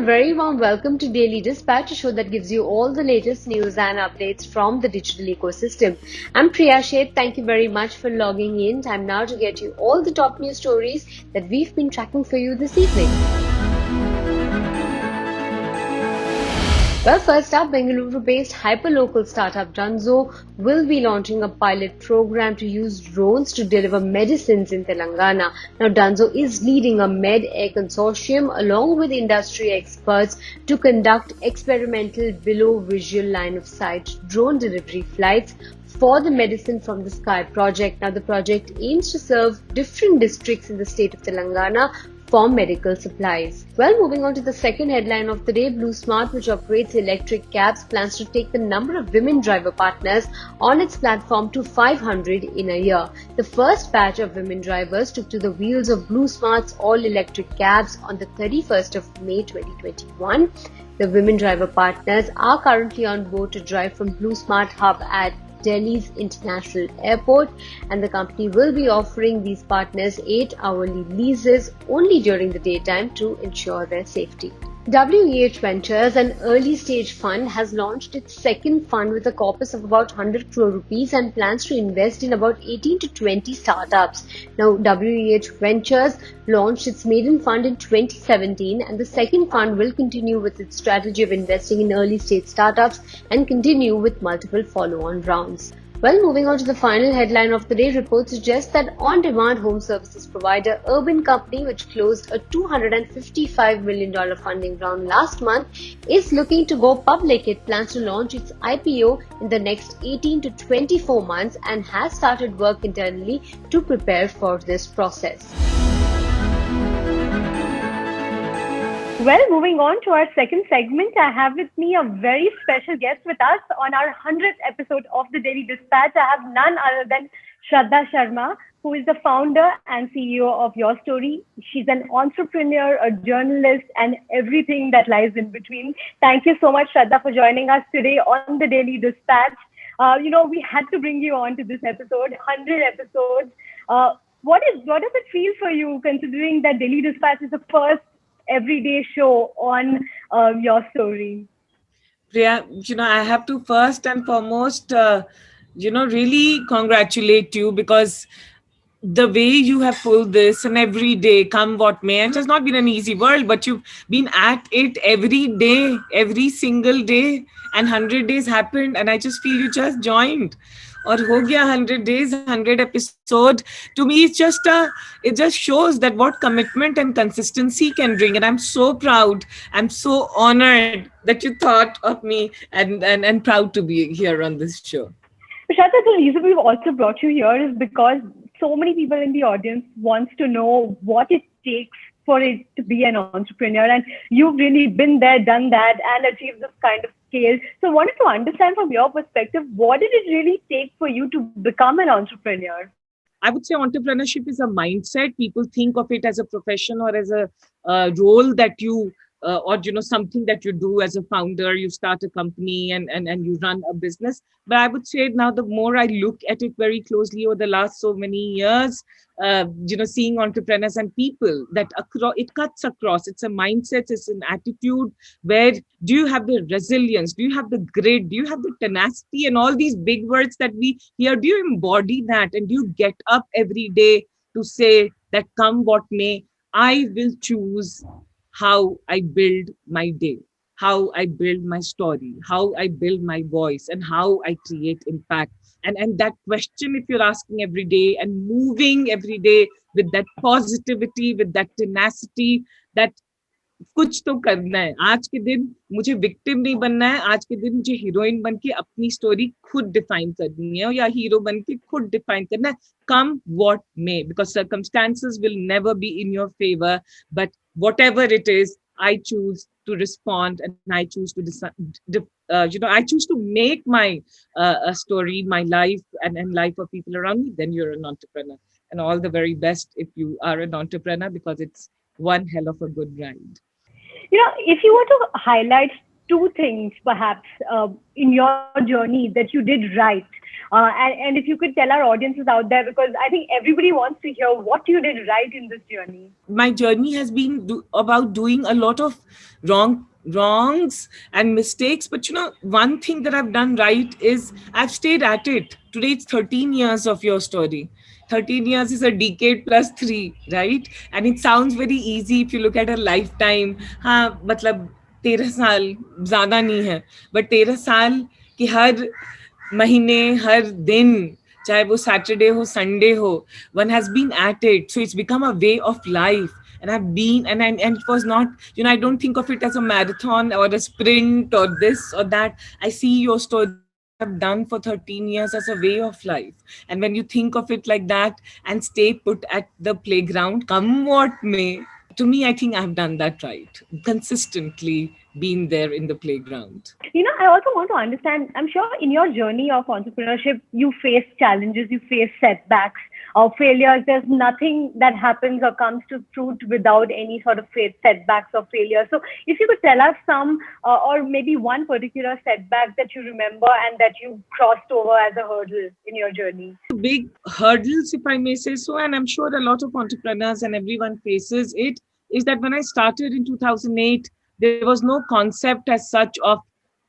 very warm welcome to Daily Dispatch, a show that gives you all the latest news and updates from the digital ecosystem. I'm Priya Sheth. Thank you very much for logging in. Time now to get you all the top news stories that we've been tracking for you this evening. Well, first up, Bengaluru-based hyperlocal startup Dunzo will be launching a pilot program to use drones to deliver medicines in Telangana. Now, Dunzo is leading a Med-Air consortium along with industry experts to conduct experimental below-visual line-of-sight drone delivery flights for the Medicine from the Sky project. Now, the project aims to serve different districts in the state of Telangana for medical supplies. Well, moving on to the second headline of the day, BluSmart, which operates electric cabs, plans to take the number of women driver partners on its platform to 500 in a year. The first batch of women drivers took to the wheels of BluSmart's all-electric cabs on the 31st of May 2021. The women driver partners are currently on board to drive from BluSmart hub at Delhi's International Airport, and the company will be offering these partners 8-hourly leases only during the daytime to ensure their safety. WEH Ventures, an early-stage fund, has launched its second fund with a corpus of about 100 crore rupees and plans to invest in about 18 to 20 startups. Now, WEH Ventures launched its maiden fund in 2017, and the second fund will continue with its strategy of investing in early-stage startups and continue with multiple follow-on rounds. Well, moving on to the final headline of the day, reports suggest that on-demand home services provider Urban Company, which closed a $255 million funding round last month, is looking to go public. It plans to launch its IPO in the next 18 to 24 months and has started work internally to prepare for this process. Well, moving on to our second segment, I have with me a very special guest with us on our 100th episode of the Daily Dispatch. I have none other than Shradha Sharma, who is the founder and CEO of YourStory. She's an entrepreneur, a journalist, and everything that lies in between. Thank you so much, Shradha, for joining us today on the Daily Dispatch. We had to bring you on to this episode, 100 episodes. What does it feel for you, considering that Daily Dispatch is the first everyday show on YourStory? Priya, I have to first and foremost, really congratulate you, because the way you have pulled this, and every day, come what may, and it has not been an easy world, but you've been at it every day, every single day, and 100 days happened, and I just feel you just joined. Or ho gaya 100 days, 100 episode. To me, it just shows that what commitment and consistency can bring. And I'm so proud. I'm so honored that you thought of me, and proud to be here on this show. Shradha, the reason we've also brought you here is because so many people in the audience wants to know what it takes for it to be an entrepreneur. And you've really been there, done that, and achieved this kind of scale. So I wanted to understand from your perspective, what did it really take for you to become an entrepreneur? I would say entrepreneurship is a mindset. People think of it as a profession or as a role that you something that you do as a founder. You start a company and you run a business. But I would say now, the more I look at it very closely over the last so many years, seeing entrepreneurs and people, that it cuts across. It's a mindset, it's an attitude. Where do you have the resilience? Do you have the grit? Do you have the tenacity? And all these big words that we hear, do you embody that? And do you get up every day to say that come what may, I will choose how I build my day, how I build my story, how I build my voice, and how I create impact. And that question, if you're asking every day and moving every day with that positivity, with that tenacity, that कुछ तो करना है. आज के दिन मुझे victim नहीं बनना है. आज के दिन मुझे हीरोइन बन के अपनी स्टोरी खुद डिफाइन करनी है, या हीरो बन के खुद डिफाइन करना है. Come what may, because circumstances will never be in your favor. But whatever it is, I choose to respond, and I choose to I choose to make my a story, my life, and life of people around me. Then you're an entrepreneur, and all the very best if you are an entrepreneur, because it's one hell of a good ride. If you were to highlight two things, perhaps, in your journey that you did right, And if you could tell our audiences out there, because I think everybody wants to hear what you did right in this journey. My journey has been about doing a lot of wrongs and mistakes, but one thing that I've done right is I've stayed at it. Today it's 13 years of your story. 13 years is a decade plus 3, right? And it sounds very easy if you look at a lifetime. हाँ मतलब 13 साल ज्यादा नहीं है, but 13 साल की हर महीने हर दिन, चाहे वो सैटरडे हो संडे हो, one has been at it, so it's become a way of life. And I've been and it was not, I don't think of it as a marathon or a sprint or this or that. I see your story, what you have done for 13 years, as a way of life. And when you think of it like that and stay put at the playground, come what may, to me I think I've done that right, consistently been there in the playground. I also want to understand, I'm sure in your journey of entrepreneurship, you face challenges, you face setbacks or failures. There's nothing that happens or comes to fruit without any sort of setbacks or failures. So if you could tell us some, or maybe one particular setback that you remember and that you crossed over as a hurdle in your journey. Big hurdles, if I may say so, and I'm sure a lot of entrepreneurs and everyone faces it, is that when I started in 2008, there was no concept as such of,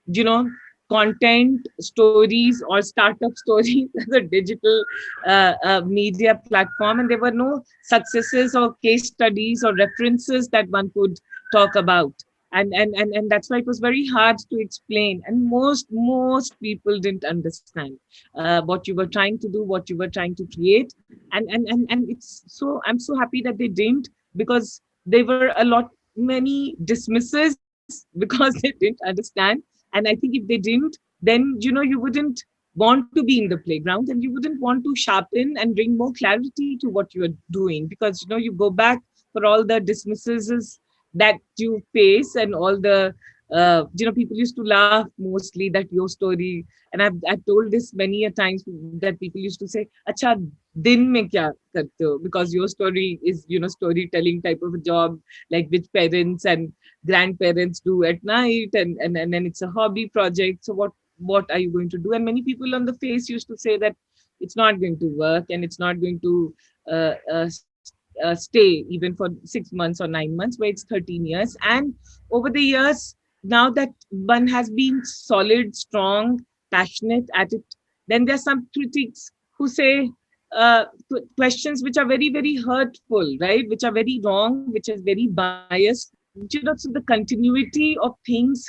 you know, content stories or startup stories as a digital media platform. And there were no successes or case studies or references that one could talk about. And that's why it was very hard to explain. And most people didn't understand what you were trying to do, what you were trying to create. And it's so, I'm so happy that they didn't, because there were a lot many dismisses because they didn't understand. And I think if they didn't, then you wouldn't want to be in the playground, and you wouldn't want to sharpen and bring more clarity to what you are doing, because you go back for all the dismisses that you face and all the people used to laugh mostly that your story. And I've told this many a times, that people used to say, acha din mein kya karte ho, because your story is storytelling type of a job, like which parents and grandparents do at night, and then it's a hobby project. So what are you going to do? And many people on the face used to say that it's not going to work, and it's not going to stay even for 6 months or 9 months, where it's 13 years. And over the years, now that one has been solid, strong, passionate at it, then there are some critics who say questions which are very, very hurtful, right? Which are very wrong, which is very biased. So the continuity of things,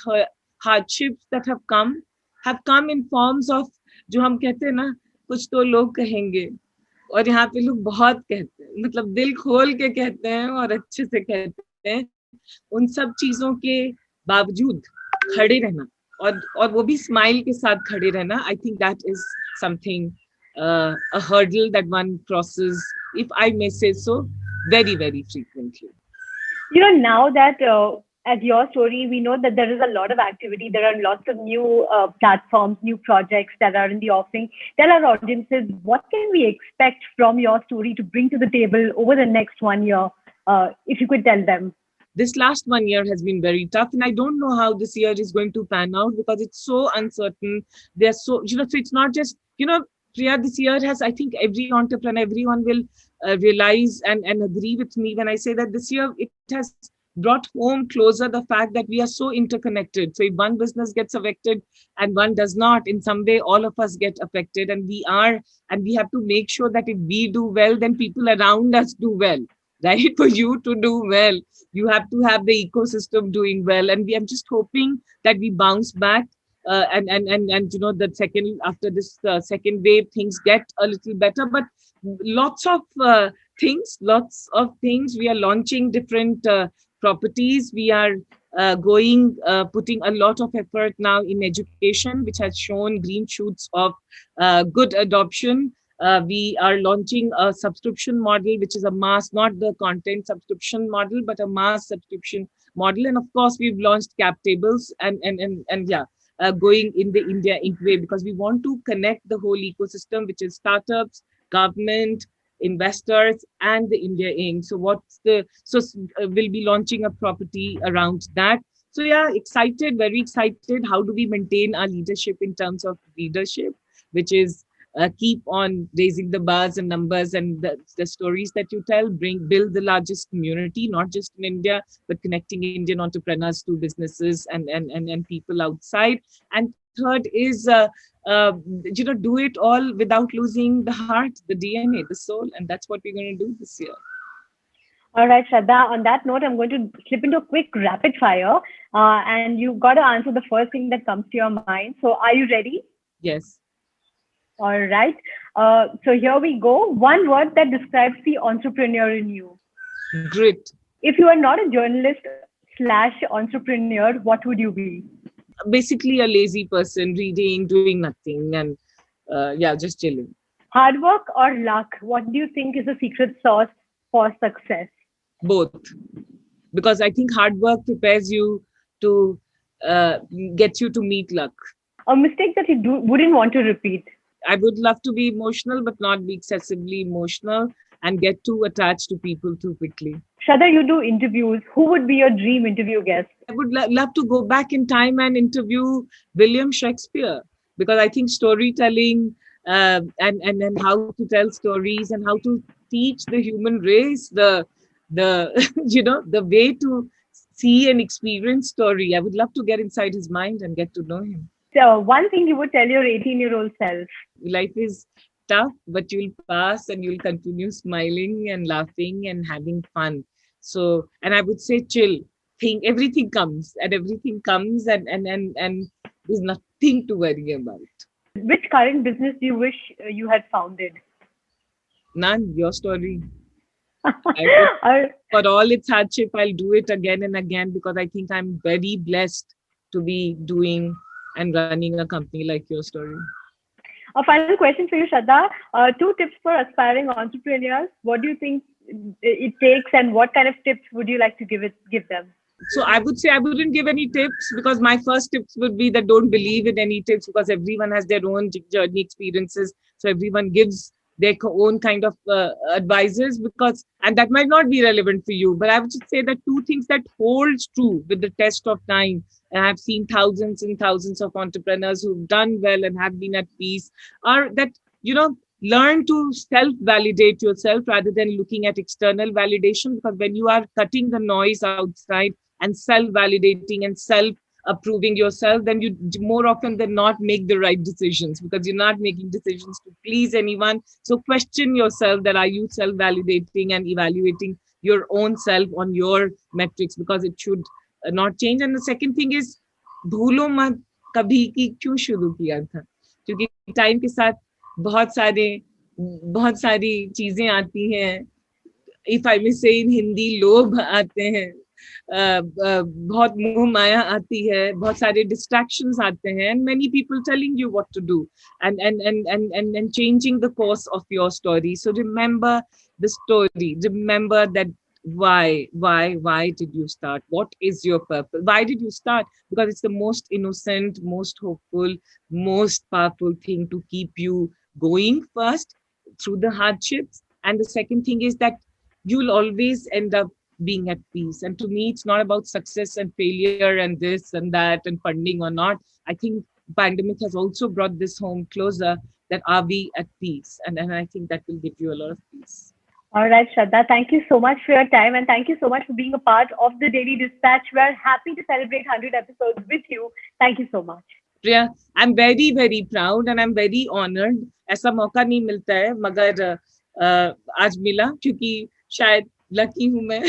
hardships that have come in forms of, जो हम कहते हैं ना, कुछ तो लोग कहेंगे, और यहाँ पे लोग बहुत कहते हैं, मतलब दिल खोल के कहते हैं और अच्छे से कहते हैं. उन सब चीजों के बावजूद खड़े रहना, और वो भी स्माइल के साथ खड़े रहना, I think that is something, a hurdle that one crosses, if I may say so, very, very frequently. Now that as YourStory, we know that there is a lot of activity. There are lots of new platforms, new projects that are in the offing. Tell our audiences, what can we expect from YourStory to bring to the table over the next 1 year, if you could tell them? This last 1 year has been very tough, and I don't know how this year is going to pan out, because it's so uncertain. There's so, so it's not just, Priya, this year has, I think every entrepreneur, everyone will realize and agree with me when I say that this year it has brought home closer the fact that we are so interconnected. So if one business gets affected and one does not, in some way all of us get affected, and we have to make sure that if we do well, then people around us do well, right? For you to do well, you have to have the ecosystem doing well. And I'm just hoping that we bounce back, and the second, after this second wave, things get a little better. But lots of things, we are launching different properties. We are putting a lot of effort now in education, which has shown green shoots of good adoption. We are launching a subscription model, which is a mass, not the content subscription model, but a mass subscription model. And of course, we've launched cap tables and yeah, going in the India Inc. way, because we want to connect the whole ecosystem, which is startups, government, investors, and the India Inc. So we'll be launching a property around that. So yeah, excited, very excited. How do we maintain our leadership in terms of leadership, which is keep on raising the bars and numbers, and the stories that you tell build the largest community, not just in India, but connecting Indian entrepreneurs to businesses and people outside. And third is do it all without losing the heart, the DNA, the soul, and that's what we're going to do this year. All right, Shraddha. On that note, I'm going to slip into a quick rapid fire, and you've got to answer the first thing that comes to your mind. So, are you ready? Yes. All right. So here we go. One word that describes the entrepreneur in you. Grit. If you are not a journalist slash entrepreneur, what would you be? Basically a lazy person, reading, doing nothing, and just chilling. Hard work or luck? What do you think is the secret sauce for success? Both, because I think hard work prepares you to uh, get you to meet luck. A mistake that wouldn't want to repeat. I would love to be emotional, but not be excessively emotional and get too attached to people too quickly. Shradha, you do interviews. Who would be your dream interview guest? I would love to go back in time and interview William Shakespeare, because I think storytelling and how to tell stories and how to teach the human race the the way to see and experience story. I would love to get inside his mind and get to know him. So, one thing you would tell your 18-year-old self. Life is tough, but you'll pass and you'll continue smiling and laughing and having fun. So, and I would say chill. Think everything comes and there's nothing to worry about. Which current business do you wish you had founded? None. Your story. Or- For all its hardship, I'll do it again and again, because I think I'm very blessed to be doing and running a company like Your Story. A final question for you, Shradha. 2 tips for aspiring entrepreneurs. What do you think it takes, and what kind of tips would you like to give them? So I would say I wouldn't give any tips, because my first tips would be that don't believe in any tips, because everyone has their own journey experiences. So everyone gives their own kind of advices, and that might not be relevant for you. But I would just say that 2 things that holds true with the test of time, and I've seen thousands and thousands of entrepreneurs who've done well and have been at peace, are that, learn to self-validate yourself rather than looking at external validation. Because when you are cutting the noise outside and self-validating and self-approving yourself, then you more often than not make the right decisions, because you're not making decisions to please anyone. So question yourself, that are you self-validating and evaluating your own self on your metrics, because it should not change. And the second thing is, भूलो मत कभी कि क्यों शुरू किया था, क्योंकि time के साथ बहुत सारी चीजें आती हैं, इफ आई मे से इन हिंदी, लोभ आते हैं, बहुत मोह माया आती है, बहुत सारे distractions आते हैं, and many people telling you what to do and changing the course of your story. So remember the story, remember that why did you start, what is your purpose, why did you start? Because it's the most innocent, most hopeful, most powerful thing to keep you going first through the hardships. And the second thing is that you'll always end up being at peace. And to me, it's not about success and failure and this and that and funding or not. I think pandemic has also brought this home closer, that are we at peace? And I think that will give you a lot of peace. All right, Shradha, thank you so much for your time, and thank you so much for being a part of the Daily Dispatch. We're happy to celebrate 100 episodes with you. Thank you so much. Priya, I'm very, very proud and I'm very honored. ऐसा मौका नहीं मिलता है, मगर आज मिला, क्योंकि शायद lucky हूँ मैं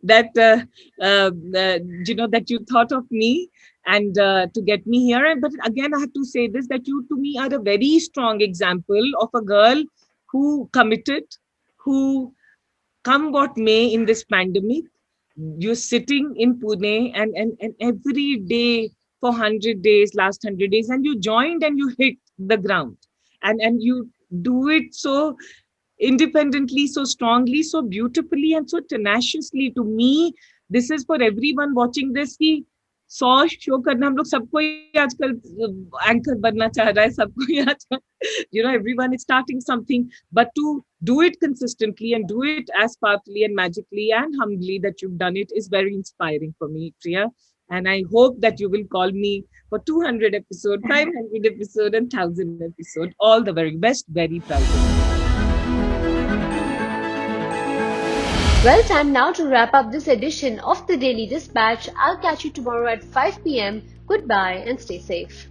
that that you thought of me and to get me here. But again, I have to say this, that you to me are a very strong example of a girl who committed, who come what may in this pandemic, you're sitting in Pune and every day for 100 days, last 100 days, and you joined and you hit the ground and you do it so independently, so strongly, so beautifully, and so tenaciously. To me, this is for everyone watching this, कि 100 show करना, हम लोग सबको ही आजकल anchor बनना चाह रहा है, सबको ही आजकल, everyone is starting something, but to do it consistently and do it as powerfully and magically and humbly that you've done it is very inspiring for me, Priya. And I hope that you will call me for 200 episode, 500 episode, and 1000 episode. All the very best. Very proud of you. Well, time now to wrap up this edition of the Daily Dispatch. I'll catch you tomorrow at 5 p.m. Goodbye and stay safe.